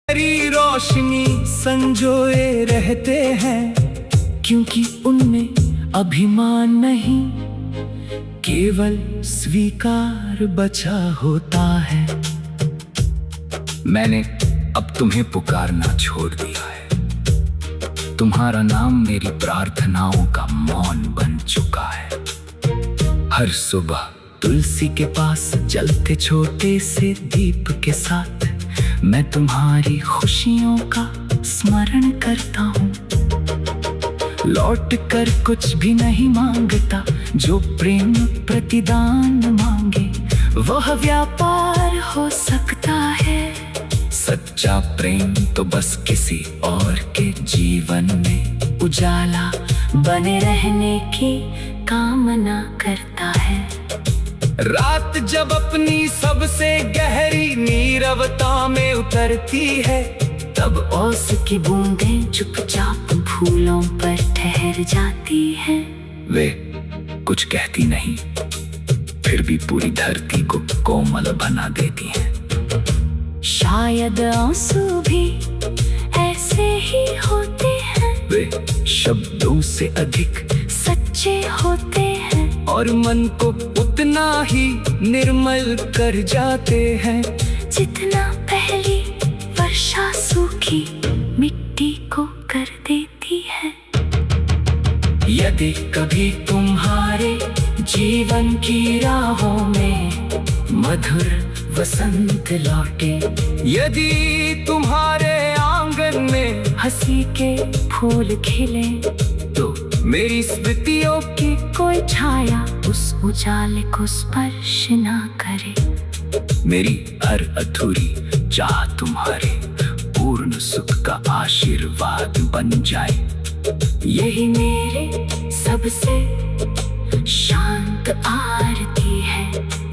तेरी रोशनी संजोए रहते हैं, क्योंकि उनमें अभिमान नहीं, केवल स्वीकार बचा होता है। मैंने अब तुम्हें पुकारना छोड़ दिया है। तुम्हारा नाम मेरी प्रार्थनाओं का मौन बन चुका है। हर सुबह तुलसी के पास जलते छोटे से दीप के साथ मैं तुम्हारी खुशियों का स्मरण करता हूँ। लौट कर कुछ भी नहीं मांगता, जो प्रेम प्रतिदान मांगे वह व्यापार हो सकता है। सच्चा प्रेम तो बस किसी और के जीवन में उजाला बने रहने की कामना करता है। रात जब अपनी सबसे गहरी नीरवता में उतरती है, तब ओस की बूंदें चुपचाप फूलों पर ठहर जाती हैं। वे कुछ कहती नहीं, फिर भी पूरी धरती को कोमल बना देती हैं। शायद आंसू भी ऐसे ही होते हैं। वे शब्दों से अधिक सच्चे होते हैं और मन को उतना ही निर्मल कर जाते हैं, जितना पहली वर्षा सूखी मिट्टी को कर देती है। यदि कभी तुम्हारे जीवन की राहों में मधुर वसंत लौटे, यदि तुम्हारे आंगन में हंसी के फूल खिले, तो मेरी स्मृतियों की कोई छाया उस उजाले को स्पर्श ना करे। मेरी हर अधूरी चाह तुम्हारे पूर्ण सुख का आशीर्वाद बन जाए। यही मेरे सबसे शांत आरती है,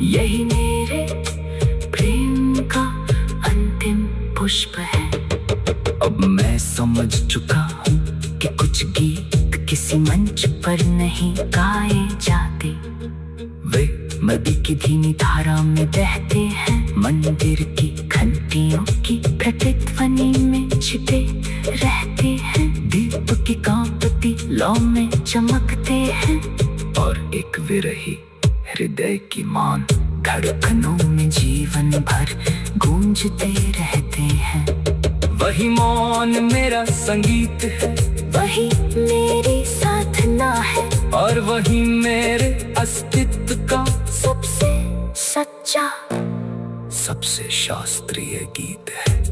यही मेरे प्रेम का अंतिम पुष्प है। अब मैं समझ चुका हूँ कि कुछ गीत किसी मंच पर नहीं गाए जाते, वे नदी की धीमी धारा में बहते हैं, मंदिर की घंटियों की प्रतिध्वनि में छिपे रहते हैं, दीप की कांपती लौ में चमकते हैं, और एक विरही हृदय की मान धड़कनों में जीवन भर गूंजते रहते हैं। वही मौन मेरा संगीत है, वही मेरी साधना है, और वही मेरे अस्तित्व का सबसे सच्चा, सबसे शास्त्रीय गीत है।